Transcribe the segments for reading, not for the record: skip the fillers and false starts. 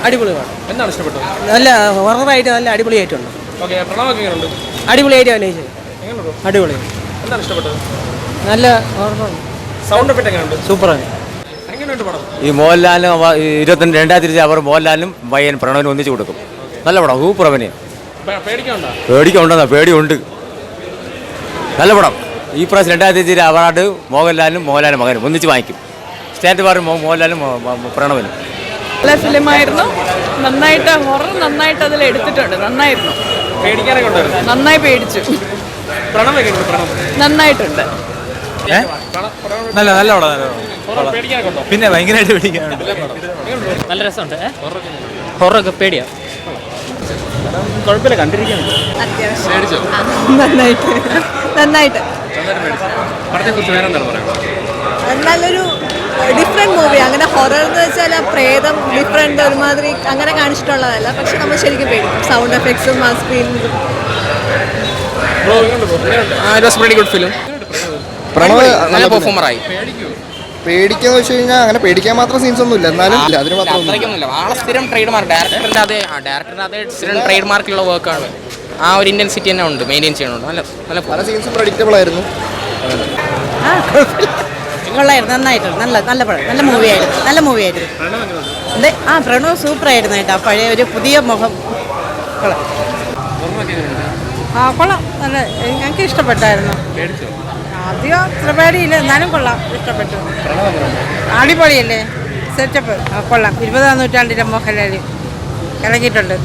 അടിപൊളിയാണ്. എന്താണ് ഇഷ്ടപ്പെട്ടത്? നല്ല ഹൊററായിട്ട് നല്ല അടിപൊളിയായിട്ടുണ്ട്. ഓക്കെ, പ്രണവൊക്കെ എങ്ങനെയുണ്ട്? അടിപൊളിയായിട്ട് അഭിനയിച്ചത്. എങ്ങനെയുണ്ട്? അടിപൊളി. എന്താണ് ഇഷ്ടപ്പെട്ടത്? നല്ല ഹൊററാണ്. സൗണ്ട് എഫക്റ്റ് എങ്ങനെയുണ്ട്? സൂപ്പറാണ്. എങ്ങനെയുണ്ട് പടം? ഈ മോഹൻലാലിനും 22 അവർ മോഹൻലാലിനും പയ്യൻ പ്രണവിനും ഒന്നിച്ച് കൊടുക്കും. നല്ല പടം, സൂപ്പർ അഭിനയം. പേടിക്കുണ്ടെന്നാ? പേടിയുണ്ട്. നല്ല പടം. ഈ പ്രാവശ്യം 2023 അവാർഡ് മോഹൻലാലിനും മകനും ഒന്നിച്ച് വാങ്ങിക്കും. സ്റ്റേറ്റ് അവാർഡ് മോഹൻലാലും പ്രണവിനും. നല്ല ഫിലിമായിരുന്നു. നന്നായിട്ട് ഹൊറർ നന്നായിട്ട് അതിൽ എടുത്തിട്ടുണ്ട്. നന്നായിരുന്നു. നന്നായി പേടിച്ചു. നന്നായിട്ടുണ്ട്. നല്ല നല്ല പടം. പിന്നെ ഭയങ്കരമായിട്ട് പേടിക്കാനുണ്ട്. നല്ല രസമുണ്ട്. ഹൊറൊക്കെ പേടിയാ. കുഴപ്പമില്ല, കണ്ടിരിക്കാനുണ്ട്. നന്നായിട്ട് നല്ലൊരു ഡിഫറെൻറ്റ് മൂവി. അങ്ങനെ ഹൊറർ എന്ന് വെച്ചാൽ പ്രേതം ഡിഫറെൻ്റ് ഒരുമാതിരി അങ്ങനെ കാണിച്ചിട്ടുള്ളതല്ല. പക്ഷെ നമ്മൾ ശരിക്കും പേടിക്കും. സൗണ്ട് എഫക്ട്സും സ്ക്രീനിലും. പ്രണവ് നല്ല പെർഫോമറായി. പേടിക്കാന്ന് വെച്ച് കഴിഞ്ഞാൽ അങ്ങനെ പേടിക്കാൻ മാത്രം സീൻസ് ഒന്നും ഇല്ല. എന്നാലും അതിന് മാത്രമൊന്നുമില്ല. ആളെ സ്ഥിരം ട്രേഡ് മാർക്ക് ഡയറക്ടറിന്റെ അതേ സ്ഥിരം ട്രേഡ് മാർക്കുള്ള വർക്കാണ്. ആ ഒരു ഇന്റൻസിറ്റി തന്നെ ഉണ്ട്, മെയിൻറ്റെയിൻ ചെയ്യണുണ്ട്. നല്ല പല സീൻസും പ്രഡിക്റ്റബിൾ ആയിരുന്നു. കൊള്ളായിരുന്നു. നന്നായിട്ടുണ്ട്. നല്ല പടം. നല്ല മൂവിയായിരുന്നു. പ്രണവ് സൂപ്പറായിരുന്നു കേട്ടോ. പഴയ ഒരു പുതിയ മുഖം. കൊള്ളാം. നല്ല ഞങ്ങൾക്ക് ഇഷ്ടപ്പെട്ടായിരുന്നു. ആദ്യം അത്ര പേടിയില്ല, എന്നാലും കൊള്ളാം. ഇഷ്ടപ്പെട്ടു. അടിപൊളിയല്ലേ? സെറ്റപ്പ് കൊള്ളാം. 20-ാം നൂറ്റാണ്ടിൻ്റെ മോഹൻലാൽ ഇറങ്ങിയിട്ടുണ്ട്.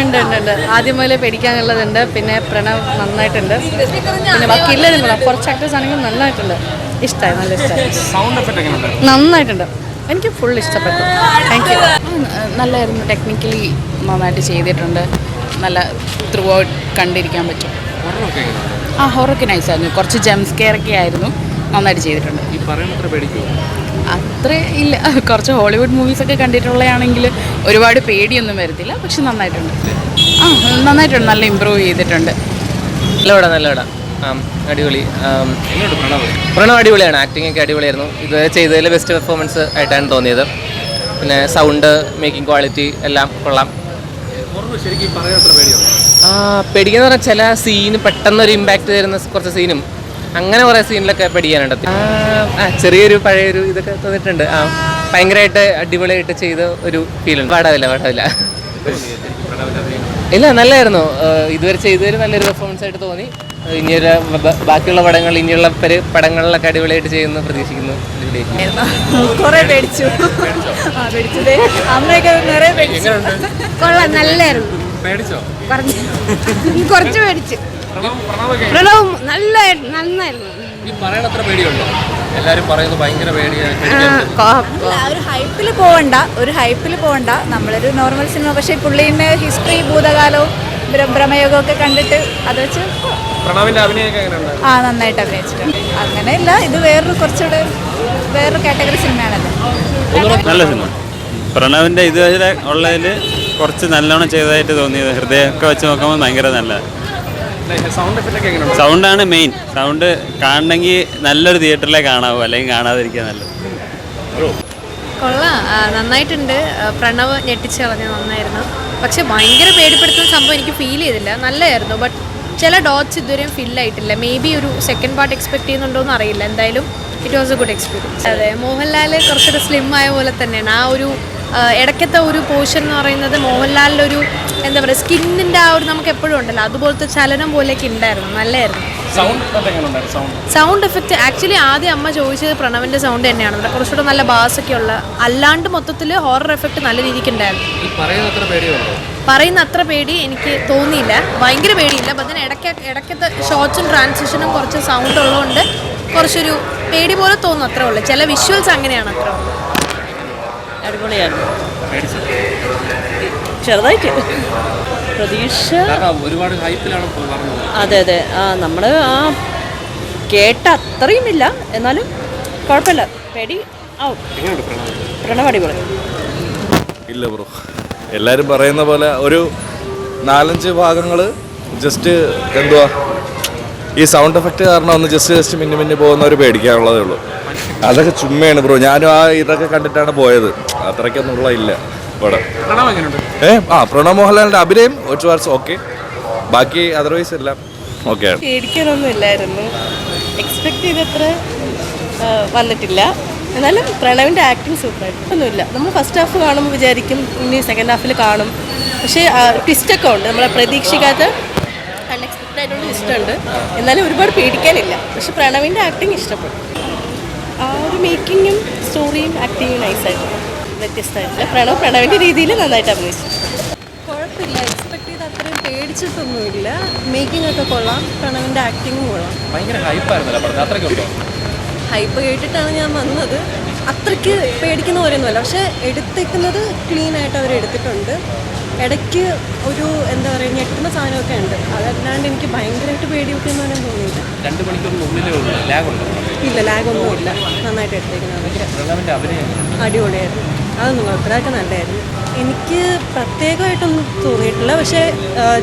ഉണ്ട്. ആദ്യം മുതലേ പേടിക്കാനുള്ളതുണ്ട്. പിന്നെ പ്രണവ് നന്നായിട്ടുണ്ട്. പിന്നെ ബാക്കി എല്ലാവരും കൊള്ളാം. കുറച്ച് ആക്ടേഴ്സ് ആണെങ്കിലും നന്നായിട്ടുണ്ട്. ഇഷ്ടമായി. നല്ല ഇഷ്ടമായി. നന്നായിട്ടുണ്ട്. എനിക്ക് ഫുൾ ഇഷ്ടപ്പെട്ടു. Thank you. നല്ലായിരുന്നു. ടെക്നിക്കലി നന്നായിട്ട് ചെയ്തിട്ടുണ്ട്. നല്ല ത്രൂ ഔട്ട് കണ്ടിരിക്കാൻ പറ്റും. ഹൊറൊക്കെ നൈസായിരുന്നു. കുറച്ച് ജംപ് സ്കെയറൊക്കെ ആയിരുന്നു. നന്നായിട്ട് ചെയ്തിട്ടുണ്ട്. അത്ര ഇല്ല. കുറച്ച് ഹോളിവുഡ് മൂവീസൊക്കെ കണ്ടിട്ടുള്ളതാണെങ്കിൽ ഒരുപാട് പേടിയൊന്നും വരത്തില്ല. പക്ഷെ നന്നായിട്ടുണ്ട്. നന്നായിട്ടുണ്ട്. നല്ല ഇമ്പ്രൂവ് ചെയ്തിട്ടുണ്ട്. നല്ല പടം. അടിപൊളി. പ്രണവ് അടിപൊളിയാണ്. ആക്ടിംഗ് ഒക്കെ അടിപൊളിയായിരുന്നു. ഇതുവരെ ചെയ്തതിൽ ബെസ്റ്റ് പെർഫോമൻസ് ആയിട്ടാണ് തോന്നിയത്. പിന്നെ സൗണ്ട് മേക്കിംഗ് ക്വാളിറ്റി എല്ലാം കൊള്ളാം. പേടിക്കുന്ന പറഞ്ഞാൽ ചില സീന് പെട്ടെന്നൊരു ഇമ്പാക്റ്റ് തരുന്ന കുറച്ച് സീനും അങ്ങനെ കുറേ സീനിലൊക്കെ പേടിക്കാനുണ്ട്. ചെറിയൊരു പഴയൊരു ഇതൊക്കെ തോന്നിയിട്ടുണ്ട്. ഭയങ്കരമായിട്ട് അടിപൊളിയായിട്ട് ചെയ്ത ഒരു ഫീലുണ്ട്. പാടാവില്ല. ഇല്ല, നല്ലായിരുന്നു. ഇതുവരെ ചെയ്തതിൽ നല്ലൊരു പെർഫോമൻസ് ആയിട്ട് തോന്നി. ഇനിയൊരു ബാക്കിയുള്ള ഇനിയുള്ള പടങ്ങളിലൊക്കെ അടിപൊളിയായിട്ട് ചെയ്യുന്നു പ്രതീക്ഷിക്കുന്നു. കുറേ പേടിച്ചു. അമ്മയൊക്കെ നിറയെ പേടിച്ചു. കൊള്ളാം. നല്ലായിരുന്നു. കുറച്ച് പേടിച്ചു. പ്രണവ് നന്നായിരുന്നു. എല്ലാരും പറയുന്നു ഭയങ്കര ഒരു ഹൈപ്പിൽ പോവണ്ട. നമ്മളൊരു നോർമൽ സിനിമ. പക്ഷേ പുള്ളീൻ്റെ ഹിസ്റ്ററി, ഭൂതകാലവും ഭ്രമയോഗവും ഒക്കെ കണ്ടിട്ട് അത് വെച്ച് പ്രണവിന്റെ അഭിനയമൊക്കെ എങ്ങനെയുണ്ട്? നന്നായിട്ട് അഭിനയിച്ചിട്ടുണ്ട്. അങ്ങനെയല്ല, ഇത് വേറൊരു കാറ്റഗറി സിനിമയാണല്ലോ. നല്ല സിനിമ. പ്രണവിൻ്റെ ഇതുവരെ ഉള്ളതിൽ കുറച്ച് നല്ലോണം ചെയ്തതായിട്ട് തോന്നിയത്. ഹൃദയമൊക്കെ വെച്ച് നോക്കുമ്പോൾ ഭയങ്കര നല്ല സൗണ്ടാണ് മെയിൻ. സൗണ്ട് കാണണമെങ്കിൽ നല്ലൊരു തിയേറ്ററിലേ കാണാവൂ, അല്ലെങ്കിൽ കാണാതിരിക്കുക നല്ലത്. കൊള്ളാം. നന്നായിട്ടുണ്ട്. പ്രണവ് ഞെട്ടിച്ച് കളഞ്ഞ നന്നായിരുന്നു. പക്ഷെ ഭയങ്കര പേടിപ്പെടുത്തുന്ന സംഭവം എനിക്ക് ഫീൽ ചെയ്തില്ല. നല്ലതായിരുന്നു. ബട്ട് ചില ഡോട്ട്സ് ഇതുവരെയും ഫില്ലായിട്ടില്ല. മേ ബി ഒരു സെക്കൻഡ് പാർട്ട് എക്സ്പെക്ട് ചെയ്യുന്നുണ്ടോ എന്ന് അറിയില്ല. എന്തായാലും it was A good experience. അതെ, മോഹൻലാൽ കുറച്ചൊരു സ്ലിം ആയ പോലെ തന്നെയാണ്. ആ ഒരു ഇടയ്ക്കത്തെ ഒരു പോർഷൻ എന്ന് പറയുന്നത് മോഹൻലാലിൻ്റെ ഒരു എന്താ പറയുക, സ്കിന്നിൻ്റെ ആ ഒരു നമുക്ക് എപ്പോഴും ഉണ്ടല്ലോ, അതുപോലത്തെ ചലനം പോലെയൊക്കെ ഉണ്ടായിരുന്നു. നല്ലതായിരുന്നു. സൗണ്ട് എഫക്റ്റ് ആക്ച്വലി ആദ്യം അമ്മ ചോദിച്ചത് പ്രണവിൻ്റെ സൗണ്ട് തന്നെയാണ്. കുറച്ചുകൂടെ നല്ല ബാസൊക്കെ ഉള്ള. അല്ലാണ്ട് മൊത്തത്തിൽ ഹൊറർ എഫക്റ്റ് നല്ല രീതിക്ക് ഉണ്ടായിരുന്നു. പറയുന്ന അത്ര പേടി എനിക്ക് തോന്നിയില്ല. ഭയങ്കര പേടിയില്ല. അപ്പം അതിന് ഇടയ്ക്കത്തെ ഷോർട്സും ട്രാൻസിഷനും കുറച്ച് സൗണ്ട് ഉള്ളതുകൊണ്ട് കുറച്ചൊരു പേടി പോലെ തോന്നും. അത്രേ ഉള്ളൂ. ചില വിഷ്വൽസ് അങ്ങനെയാണ്. അത്ര ഉള്ളൂ. അടിപൊളിയാണ്. ചെറുതായിട്ട് പ്രതീക്ഷ ഒരുപാട് ഹൈപ്പിലാണ്. അതെ. നമ്മൾ കേട്ട അത്രയും ഇല്ല, എന്നാലും കുഴപ്പമില്ല. പേടി ആവും. പ്രണവ് അടിപൊളി. ഇല്ല ബ്രോ, എല്ലാവരും പറയുന്ന പോലെ ഒരു 4-5 ഭാഗങ്ങൾ ജസ്റ്റ് എന്തുവാ ഈ സൗണ്ട് എഫക്റ്റ് കാരണം ഒന്ന് ജസ്റ്റ് മിന്നി പോകുന്നവർ പേടിക്കാനുള്ളതേ ഉള്ളൂ. അതൊക്കെ ചുമ്മയാണ് ബ്രോ. ഞാനും ആ ഇതൊക്കെ കണ്ടിട്ടാണ് പോയത്. അത്രയ്ക്കൊന്നുള്ള ഇല്ല പടം. പ്രണവ് എങ്ങനെയുണ്ട്? പ്രണവ് മോഹൻലാലിന്റെ അഭിനയം ഒരു വാർസ് ഓക്കെ, ബാക്കി അതർവൈസ് എല്ലാം ഓക്കെ ആണ്. പേടിക്കാനൊന്നും ഇല്ലായിരുന്നു, എക്സ്പെക്ട് ചെയ്തത്ര വന്നിട്ടില്ല. എന്നാലും പ്രണവിൻ്റെ ആക്ടിങ് സൂപ്പറായിട്ട് ഒന്നുമില്ല. നമ്മൾ ഫസ്റ്റ് ഹാഫ് കാണുമ്പോൾ വിചാരിക്കും ഇനി സെക്കൻഡ് ഹാഫിൽ കാണും, പക്ഷേ ട്വിസ്റ്റൊക്കെ ഉണ്ട്, നമ്മളെ പ്രതീക്ഷിക്കാത്ത അൺഎക്സ്പെക്റ്റഡ് ആയിട്ടുള്ള ട്വിസ്റ്റുണ്ട്. എന്നാലും ഒരുപാട് പേടിക്കാനില്ല, പക്ഷെ പ്രണവിൻ്റെ ആക്ടിങ് ഇഷ്ടപ്പെടും. ആ ഒരു മേക്കിങ്ങും സ്റ്റോറിയും ആക്ടിങ്ങും നൈസായിട്ട് വ്യത്യസ്തമായിട്ടില്ല. പ്രണവിൻ്റെ രീതിയിൽ നന്നായിട്ട് അഭിനയിച്ചു. കുഴപ്പമില്ല, എക്സ്പെക്ട് ചെയ്ത് അത്രയും പേടിച്ചിട്ടൊന്നുമില്ല. മേക്കിംഗ് ഒക്കെ കൊള്ളാം, പ്രണവിൻ്റെ ആക്ടിങ്ങും കൊള്ളാം. ഭയങ്കര ഹൈപ്പായിരുന്നല്ലോ പടത്തിൽ, അത്രയ്ക്ക് ഉണ്ടോ? ഹൈപ്പ് കേട്ടിട്ടാണ് ഞാൻ വന്നത്. അത്രയ്ക്ക് പേടിക്കുന്ന പോലെയൊന്നുമല്ല, പക്ഷേ എടുത്തേക്കുന്നത് ക്ലീൻ ആയിട്ട് അവർ എടുത്തിട്ടുണ്ട്. ഇടയ്ക്ക് ഒരു എന്താ പറയുക ഞെട്ടുന്ന സാധനമൊക്കെ ഉണ്ട്, അതല്ലാണ്ട് എനിക്ക് ഭയങ്കരമായിട്ട് പേടിയൊക്കെയെന്ന് പറയാൻ തോന്നിയില്ല. 2 മണിക്കൂറിനുള്ളിലേ ഉള്ളൂ, ലാഗ് ഉണ്ടോ? ഇല്ല, ലാഗൊന്നുമില്ല, നന്നായിട്ട് എടുത്തേക്കുന്നത്. പ്രണവിന്റെ അഭിനയം അടിപൊളിയായിരുന്നു, അതൊന്നും കുഴപ്പമില്ല, അതൊക്കെ നല്ലതായിരുന്നു. എനിക്ക് പ്രത്യേകമായിട്ടൊന്നും തോന്നിയിട്ടില്ല, പക്ഷേ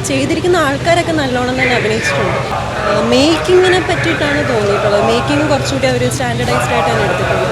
ചെയ്തിരിക്കുന്ന ആൾക്കാരൊക്കെ നല്ലോണം തന്നെ അഭിനയിച്ചിട്ടുണ്ട്. മേക്കിങ്ങിനെ പറ്റിയിട്ടാണ് തോന്നിയിട്ടുള്ളത്. മേക്കിംഗ് കുറച്ചുകൂടി അവർ സ്റ്റാൻഡർഡൈസ്ഡ് ആയിട്ട് തന്നെ എടുത്തിട്ടുണ്ട്.